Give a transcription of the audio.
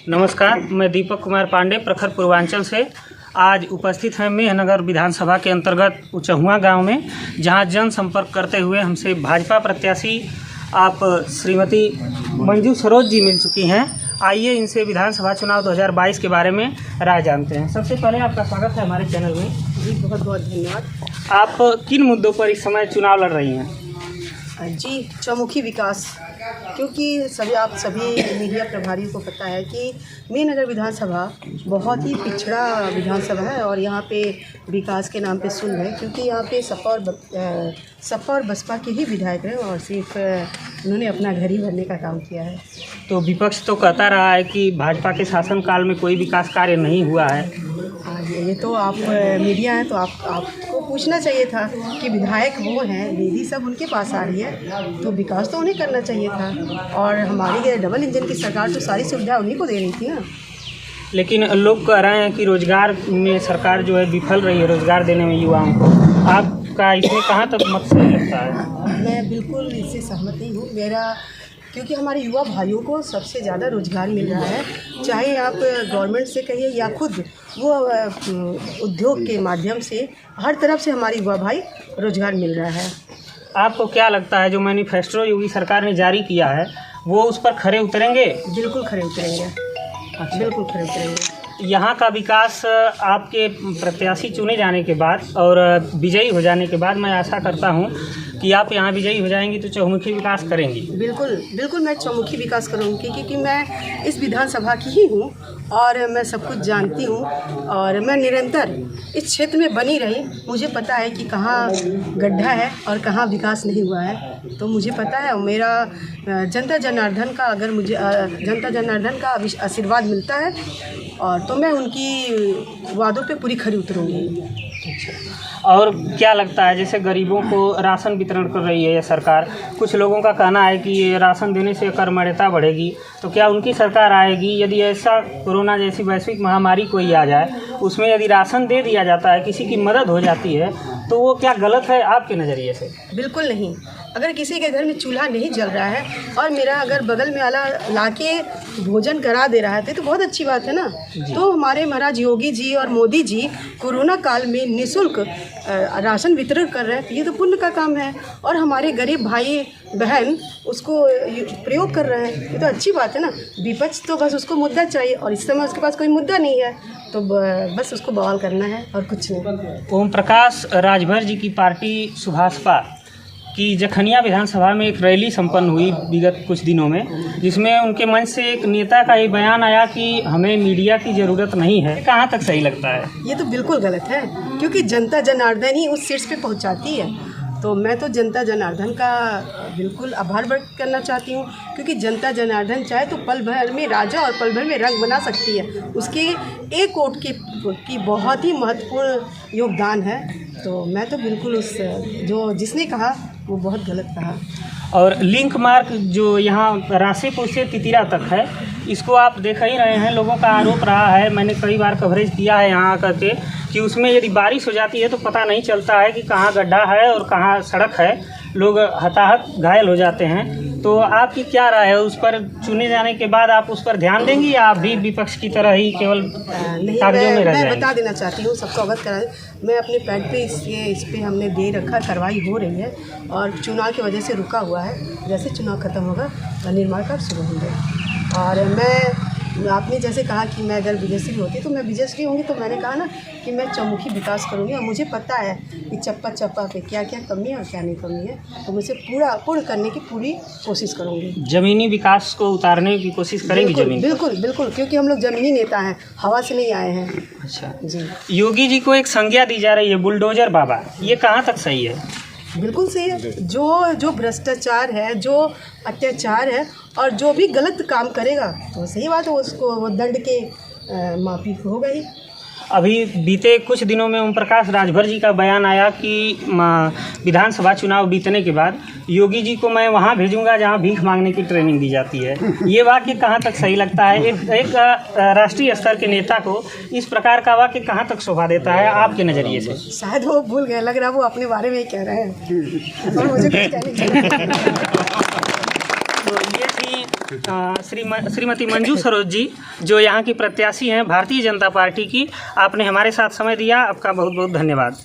नमस्कार, मैं दीपक कुमार पांडे प्रखर पूर्वांचल से आज उपस्थित हैं मेहनगर विधानसभा के अंतर्गत उचहुआ गांव में, जहां जनसंपर्क करते हुए हमसे भाजपा प्रत्याशी आप श्रीमती मंजू सरोज जी मिल चुकी हैं। आइए इनसे विधानसभा चुनाव 2022 के बारे में राय जानते हैं। सबसे पहले आपका स्वागत है हमारे चैनल में। जी बहुत बहुत धन्यवाद। आप किन मुद्दों पर इस समय चुनाव लड़ रही हैं? जी चौमुखी विकास, क्योंकि सभी मीडिया प्रभारियों को पता है कि मेहनगर विधानसभा बहुत ही पिछड़ा विधानसभा है और यहाँ पे विकास के नाम पे शून्य है, क्योंकि यहाँ पे सपा और बसपा के ही विधायक हैं और सिर्फ उन्होंने अपना घर ही भरने का काम किया है। तो विपक्ष तो कहता रहा है कि भाजपा के शासनकाल में कोई विकास कार्य नहीं हुआ है। ये तो आप मीडिया हैं तो आपको पूछना चाहिए था कि विधायक वो हैं, निधि सब उनके पास आ रही है तो विकास तो उन्हें करना चाहिए था। और हमारी डबल इंजन की सरकार तो सारी सुविधा उन्हीं को दे रही थी ना। लेकिन लोग कह रहे हैं कि रोजगार में सरकार जो है विफल रही है, रोजगार देने में युवाओं को। आपका इसमें कहाँ तक मत सही लगता है? मैं बिल्कुल इससे सहमत नहीं हूँ। क्योंकि हमारे युवा भाइयों को सबसे ज़्यादा रोज़गार मिल रहा है, चाहे आप गवर्नमेंट से कहिए या खुद वो उद्योग के माध्यम से, हर तरफ से हमारे युवा भाई रोज़गार मिल रहा है। आपको क्या लगता है जो मैनिफेस्टो योगी सरकार ने जारी किया है वो उस पर खरे उतरेंगे? बिल्कुल खरे उतरेंगे। अच्छा। बिल्कुल खरे उतरेंगे। यहाँ का विकास आपके प्रत्याशी चुने जाने के बाद और विजयी हो जाने के बाद मैं आशा करता हूँ कि आप यहाँ विजयी हो जाएंगी तो चहुमुखी विकास करेंगी। बिल्कुल मैं चौमुखी विकास करूँगी, क्योंकि मैं इस विधानसभा की ही हूँ और मैं सब कुछ जानती हूँ और मैं निरंतर इस क्षेत्र में बनी रही। मुझे पता है कि कहाँ गड्ढा है और कहाँ विकास नहीं हुआ है, तो मुझे पता है। मेरा जनता जनार्दन का, अगर मुझे जनता जनार्दन का आशीर्वाद मिलता है और तो मैं उनकी वादों पे पूरी खरी उतरूँगी। और क्या लगता है, जैसे गरीबों को राशन वितरण कर रही है ये सरकार, कुछ लोगों का कहना है कि ये राशन देने से कर्मण्यता बढ़ेगी, तो क्या उनकी सरकार आएगी? यदि ऐसा कोरोना जैसी वैश्विक महामारी कोई आ जाए, उसमें यदि राशन दे दिया जाता है, किसी की मदद हो जाती है, तो वो क्या गलत है आपके नज़रिए से? बिल्कुल नहीं। अगर किसी के घर में चूल्हा नहीं जल रहा है और मेरा अगर बगल में आला लाके भोजन करा दे रहा है तो बहुत अच्छी बात है ना। तो हमारे महाराज योगी जी और मोदी जी कोरोना काल में निःशुल्क राशन वितरण कर रहे हैं, तो ये तो पुण्य का काम है और हमारे गरीब भाई बहन उसको प्रयोग कर रहे हैं, ये तो अच्छी बात है ना। विपक्ष तो बस उसको मुद्दा चाहिए और इस समय उसके पास कोई मुद्दा नहीं है, तो बस उसको बवाल करना है और कुछ नहीं। ओम प्रकाश राजभर जी की पार्टी सुभाषपा की जखनिया विधानसभा में एक रैली संपन्न हुई विगत कुछ दिनों में, जिसमें उनके मंच से एक नेता का ये बयान आया कि हमें मीडिया की ज़रूरत नहीं है। कहाँ तक सही लगता है? ये तो बिल्कुल गलत है, क्योंकि जनता जनार्दन ही उस शीर्ष पे पहुंचाती है। तो मैं तो जनता जनार्दन का बिल्कुल आभार व्यक्त करना चाहती हूँ, क्योंकि जनता जनार्दन चाहे तो पल भर में राजा और पल भर में रंग बना सकती है। उसके एक वोट की बहुत ही महत्वपूर्ण योगदान है। तो मैं तो बिल्कुल जिसने कहा वो बहुत गलत कहा। और लिंक मार्क जो यहाँ राशीपुर से तितिरा तक है, इसको आप देख ही रहे हैं, लोगों का आरोप रहा है, मैंने कई बार कवरेज किया है यहाँ आकर के, कि उसमें यदि बारिश हो जाती है तो पता नहीं चलता है कि कहाँ गड्ढा है और कहाँ सड़क है, लोग हताहत घायल हो जाते हैं। तो आपकी क्या राय है उस पर? चुने जाने के बाद आप उस पर ध्यान देंगी या आप भी विपक्ष की तरह ही केवल कागजों में रह जाएंगी? मैं बता देना चाहती हूँ, सबको अवगत करा, मैं अपने पैड पे इस पे हमने दे रखा, कार्रवाई हो रही है और चुनाव की वजह से रुका हुआ है। जैसे चुनाव खत्म होगा निर्माण कार्य शुरू होंगे। और आपने जैसे कहा कि मैं अगर विजयश्री होती तो मैं विजयश्री होंगी, तो मैंने कहा ना कि मैं चौमुखी विकास करूँगी और मुझे पता है कि चप्पा पे क्या क्या कमी है और क्या नहीं कमी है, तो मुझे पूर्ण करने की पूरी कोशिश करूँगी। ज़मीनी विकास को उतारने की कोशिश करेंगी? बिल्कुल, क्योंकि हम लोग ज़मीनी नेता हैं, हवा से नहीं आए हैं। अच्छा जी। योगी जी को एक संज्ञा दी जा रही है बुलडोजर बाबा, ये कहाँ तक सही है? बिल्कुल सही है। जो भ्रष्टाचार है, जो अत्याचार है और जो भी गलत काम करेगा तो सही बात है, उसको वो दंड के माफी होगा ही। अभी बीते कुछ दिनों में ओम प्रकाश राजभर जी का बयान आया कि विधानसभा चुनाव बीतने के बाद योगी जी को मैं वहां भेजूंगा जहां भीख मांगने की ट्रेनिंग दी जाती है। ये वाक्य कहां तक सही लगता है? एक राष्ट्रीय स्तर के नेता को इस प्रकार का वाक्य कहां तक शोभा देता है आपके नज़रिए से? शायद वो भूल गए, लग रहा है वो अपने बारे में ही कह रहे हैं और मुझे कुछ कहने चाहिए। तो ये थी श्रीमती मंजू सरोज जी, जो यहाँ की प्रत्याशी हैं भारतीय जनता पार्टी की, आपने हमारे साथ समय दिया, आपका बहुत बहुत धन्यवाद।